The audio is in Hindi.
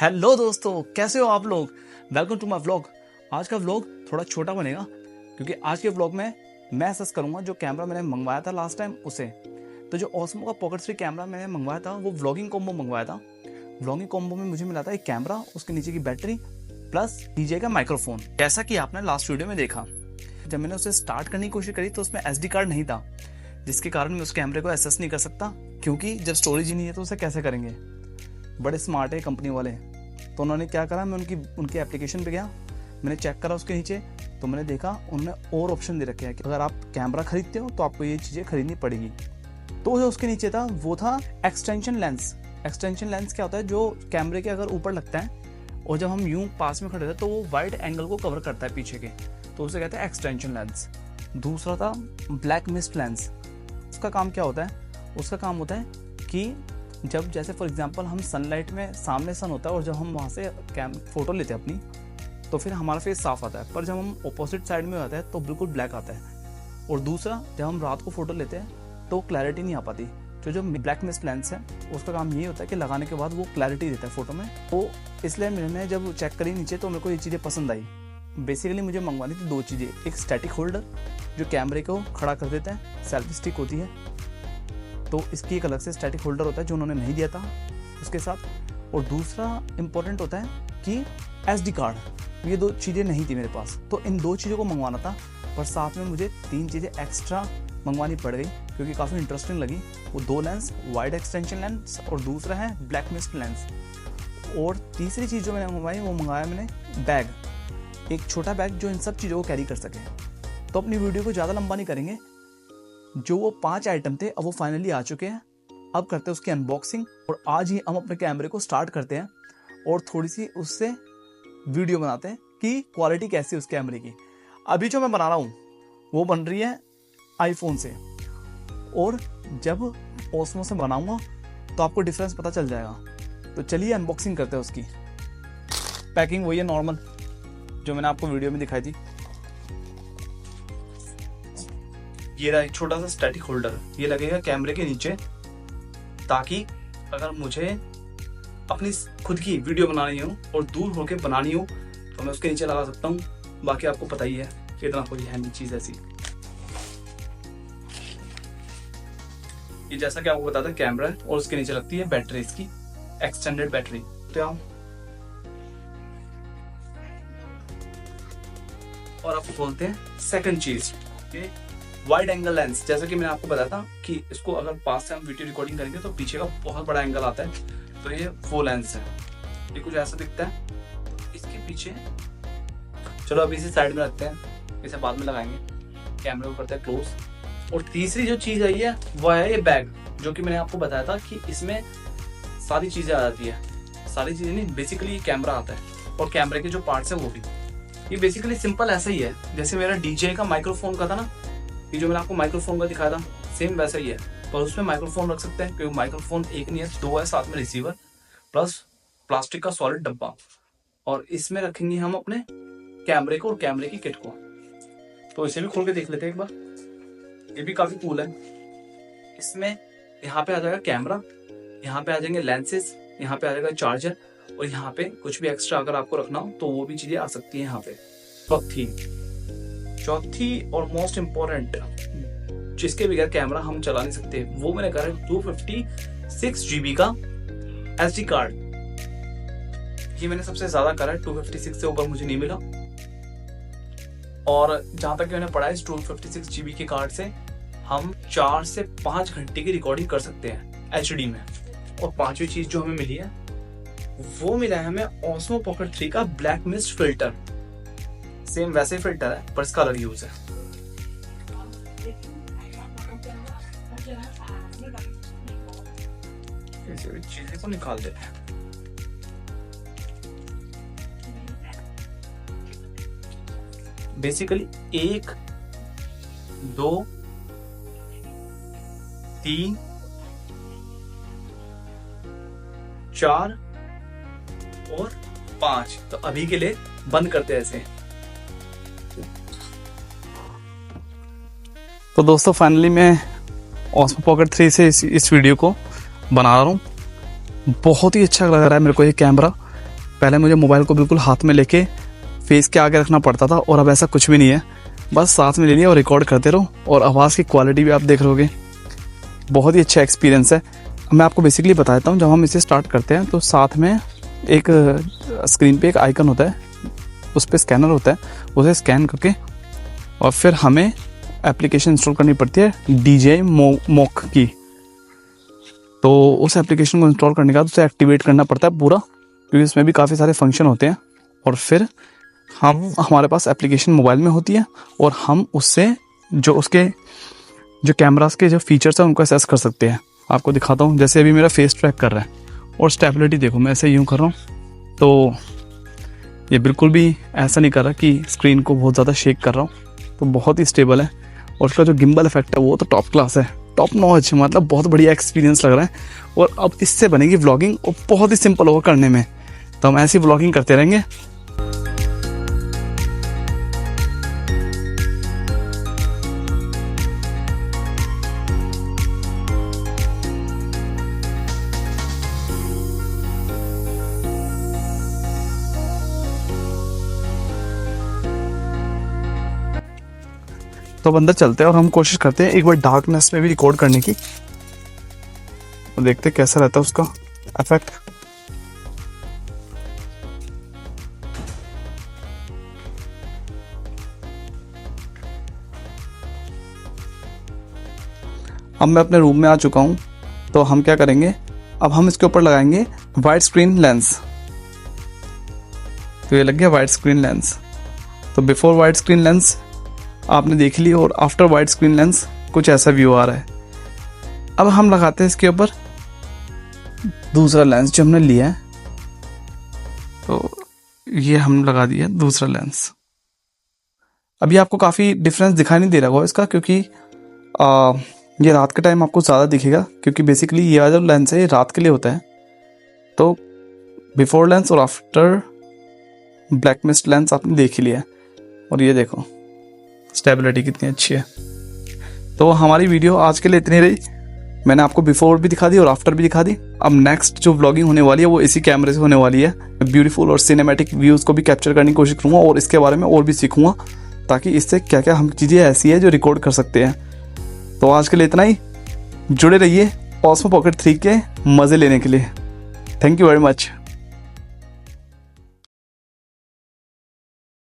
हेलो दोस्तों, कैसे हो आप लोग। Welcome to my vlog. आज का व्लॉग थोड़ा छोटा बनेगा क्योंकि आज के व्लॉग में मैं असेस करूंगा जो कैमरा मैंने मंगवाया था लास्ट टाइम उसे। तो जो ओस्मो का पॉकेट 3 कैमरा मैंने मंगवाया था वो व्लॉगिंग कॉम्बो मंगवाया था। व्लॉगिंग कॉम्बो में मुझे मिला था एक कैमरा, उसके नीचे की बैटरी प्लस डीजे का माइक्रोफोन। जैसा कि आपने लास्ट वीडियो में देखा, जब मैंने उसे स्टार्ट करने की कोशिश करी तो उसमें SD कार्ड नहीं था, जिसके कारण मैं उस कैमरे को एसेस नहीं कर सकता क्योंकि जब स्टोरेज ही नहीं है तो उसे कैसे करेंगे। बड़े स्मार्ट है कंपनी वाले, तो उन्होंने क्या करा, मैं उनकी एप्लीकेशन पे गया, मैंने चेक करा उसके नीचे, तो मैंने देखा उन्होंने और ऑप्शन दे रखे हैं कि अगर आप कैमरा खरीदते हो तो आपको ये चीज़ें खरीदनी पड़ेगी। तो जो उसके नीचे था वो था एक्सटेंशन लेंस। एक्सटेंशन लेंस क्या होता है, जो कैमरे के अगर ऊपर लगता है और जब हम यूं पास में खड़े थे तो वो वाइड एंगल को कवर करता है पीछे के, तो उसे कहते हैं एक्सटेंशन लेंस। दूसरा था ब्लैक मिस्ट लेंस। उसका काम क्या होता है, उसका काम होता है कि जब जैसे फॉर एग्जांपल हम सनलाइट में सामने सन होता है और जब हम वहाँ से फ़ोटो लेते हैं अपनी, तो फिर हमारा फेस साफ आता है, पर जब हम ऑपोजिट साइड में होता है तो बिल्कुल ब्लैक आता है। और दूसरा, जब हम रात को फ़ोटो लेते हैं तो क्लैरिटी नहीं आ पाती। तो जो ब्लैक मिस्ट लेंस है उसका काम ये होता है कि लगाने के बाद वो क्लैरिटी देता है फ़ोटो में। तो इसलिए मैंने जब चेक करी नीचे तो मेरे को ये चीज़ें पसंद आई। बेसिकली मुझे मंगवानी थी 2 चीज़ें, एक स्टैटिक होल्डर जो कैमरे को खड़ा कर देता है, सेल्फी स्टिक होती है, तो इसकी एक अलग से स्टैटिक होल्डर होता है जो उन्होंने नहीं दिया था उसके साथ। और दूसरा इम्पोर्टेंट होता है कि SD कार्ड। ये 2 चीज़ें नहीं थी मेरे पास, तो इन 2 चीज़ों को मंगवाना था, पर साथ में मुझे 3 चीज़ें एक्स्ट्रा मंगवानी पड़ गई क्योंकि काफ़ी इंटरेस्टिंग लगी। वो 2 लेंस, वाइड एक्सटेंशन लेंस और दूसरा है ब्लैक मिस्ट लेंस। और तीसरी चीज़ जो मैंने मंगवाई वो मंगाया मैंने बैग, एक छोटा बैग जो इन सब चीज़ों को कैरी कर सके। तो अपनी वीडियो को ज़्यादा लंबा नहीं करेंगे, जो वो 5 आइटम थे अब वो फाइनली आ चुके हैं। अब करते हैं उसकी अनबॉक्सिंग और आज ही हम अपने कैमरे को स्टार्ट करते हैं और थोड़ी सी उससे वीडियो बनाते हैं कि क्वालिटी कैसी है उस कैमरे की। अभी जो मैं बना रहा हूँ वो बन रही है आईफोन से, और जब ओस्मो से बनाऊंगा तो आपको डिफरेंस पता चल जाएगा। तो चलिए अनबॉक्सिंग करते हैं उसकी। पैकिंग वही है नॉर्मल जो मैंने आपको वीडियो में दिखाई थी। ये रहा एक छोटा सा स्टैटिक होल्डर, ये लगेगा कैमरे के नीचे, ताकि अगर मुझे अपनी खुद की वीडियो बनानी हो और दूर होकर बनानी हो तो मैं उसके नीचे लगा सकता हूँ। बाकी आपको पता ही है इतना कोई है नहीं चीज़ ऐसी। ये जैसा कि आपको बताता है कैमरा है और उसके नीचे लगती है बैटरी, इसकी एक्सटेंडेड बैटरी। तो और आपको बोलते हैं सेकंड चीज, वाइड एंगल लेंस। जैसा कि मैंने आपको बताया था कि इसको अगर पास से हम वीडियो रिकॉर्डिंग करेंगे तो पीछे का बहुत बड़ा एंगल आता है, तो ये वो लेंस है। ये कुछ ऐसा दिखता है इसके पीछे। चलो अभी इसे साइड में रखते हैं, इसे बाद में लगाएंगे। कैमरे को करते हैं क्लोज। और तीसरी जो चीज़ आई है वह है ये बैग, जो कि मैंने आपको बताया था कि इसमें सारी चीज़ें आ जाती है। सारी चीज़ें नहीं, बेसिकली कैमरा आता है और कैमरे के जो पार्ट्स है वो भी। ये बेसिकली सिंपल ऐसा ही है जैसे मेरा DJ का माइक्रोफोन का था ना, ये जो मैंने आपको माइक्रोफोन का दिखाया था, सेम वैसा ही है, पर उसमें माइक्रोफोन रख सकते हैं क्योंकि माइक्रोफोन एक नहीं है, 2 है, साथ में रिसीवर प्लस प्लास्टिक का सॉलिड डब्बा। और इसमें रखेंगे हम अपने कैमरे को और कैमरे की किट को। तो इसे भी खोल के देख लेते हैं एक बार। ये भी काफी कूल है। इसमें यहाँ पे आ जाएगा कैमरा, यहाँ पे आ जाएंगे लेंसेज, यहाँ पे आ जाएगा चार्जर, और यहाँ पे कुछ भी एक्स्ट्रा अगर आपको रखना हो तो वो भी चीजें आ सकती है यहाँ पे। चौथी और मोस्ट इम्पोर्टेंट, जिसके बगैर कैमरा हम चला नहीं सकते, वो मैंने कहा है 256 GB का SD कार्ड। ये मैंने सबसे ज्यादा करा है, 256 से ऊपर मुझे नहीं मिला। और जहां तक मैंने पढ़ा है, इस 256 GB के कार्ड से हम 4 से 5 घंटे की रिकॉर्डिंग कर सकते हैं HD में। और पांचवी चीज जो हमें मिली है वो मिला है हमें ओस्मो पॉकेट 3 का ब्लैक मिस्ट फिल्टर। सेम वैसे फिल्टर है पर इसका अलग यूज है। चीजें को निकाल देते हैं। बेसिकली 1 2 3 4 और 5। तो अभी के लिए बंद करते हैं ऐसे। तो दोस्तों फाइनली मैं ओस्मो पॉकेट 3 से इस वीडियो को बना रहा हूँ। बहुत ही अच्छा लग रहा है मेरे को ये कैमरा। पहले मुझे मोबाइल को बिल्कुल हाथ में लेके फेस के आगे रखना पड़ता था, और अब ऐसा कुछ भी नहीं है, बस साथ में ले लिया और रिकॉर्ड करते रहो, और आवाज़ की क्वालिटी भी आप देख रहोगे। बहुत ही अच्छा एक्सपीरियंस है। मैं आपको बेसिकली बता देता हूँ, जब हम इसे स्टार्ट करते हैं तो साथ में एक स्क्रीन पे एक आइकन होता है, उस पर स्कैनर होता है, उसे स्कैन करके और फिर हमें एप्लीकेशन इंस्टॉल करनी पड़ती है DJI Mock की। तो उस एप्लीकेशन को इंस्टॉल करने के बाद उसे एक्टिवेट करना पड़ता है पूरा, क्योंकि इसमें भी काफ़ी सारे फंक्शन होते हैं, और फिर हमारे पास एप्लीकेशन मोबाइल में होती है, और हम उससे जो उसके जो कैमरास के जो फीचर्स हैं उनको एसेस कर सकते हैं। आपको दिखाता हूँ, जैसे अभी मेरा फेस ट्रैक कर रहा है, और स्टेबिलिटी देखो, मैं ऐसे यूँ कर रहा हूँ तो ये बिल्कुल भी ऐसा नहीं कर रहा कि स्क्रीन को बहुत ज़्यादा शेक कर रहा हूँ, तो बहुत ही स्टेबल है। और उसका जो गिम्बल इफेक्ट है वो तो टॉप क्लास है, टॉप नॉच, मतलब बहुत बढ़िया एक्सपीरियंस लग रहा है। और अब इससे बनेगी व्लॉगिंग, और बहुत ही सिंपल होगा करने में, तो हम ऐसी व्लॉगिंग करते रहेंगे। तो अब अंदर चलते हैं और हम कोशिश करते हैं एक बार डार्कनेस में भी रिकॉर्ड करने की, और देखते हैं कैसा रहता है उसका इफेक्ट। अब मैं अपने रूम में आ चुका हूं, तो हम क्या करेंगे, अब हम इसके ऊपर लगाएंगे वाइड स्क्रीन लेंस। तो ये लग गया वाइड स्क्रीन लेंस। तो बिफोर वाइड स्क्रीन लेंस आपने देख ली, और आफ्टर वाइड स्क्रीन लेंस कुछ ऐसा व्यू आ रहा है। अब हम लगाते हैं इसके ऊपर दूसरा लेंस जो हमने लिया है, तो ये हम लगा दिया दूसरा लेंस। अभी आपको काफ़ी डिफरेंस दिखाई नहीं दे रहा होगा इसका, क्योंकि ये रात के टाइम आपको ज़्यादा दिखेगा, क्योंकि बेसिकली ये वाला जो लेंस है ये रात के लिए होता है। तो बिफोर लेंस और आफ्टर ब्लैक मिस्ट लेंस आपने देख ही लिया है, और ये देखो स्टेबिलिटी कितनी अच्छी है। तो हमारी वीडियो आज के लिए इतनी रही। मैंने आपको बिफोर भी दिखा दी और आफ्टर भी दिखा दी। अब नेक्स्ट जो व्लॉगिंग होने वाली है वो इसी कैमरे से होने वाली है। ब्यूटीफुल और सिनेमैटिक व्यूज़ को भी कैप्चर करने की कोशिश करूँगा, और इसके बारे में और भी सीखूँगा, ताकि इससे क्या क्या हम चीज़ें ऐसी है जो रिकॉर्ड कर सकते हैं। तो आज के लिए इतना ही। जुड़े रहिए Osmo Pocket 3 के मज़े लेने के लिए। Thank you very much.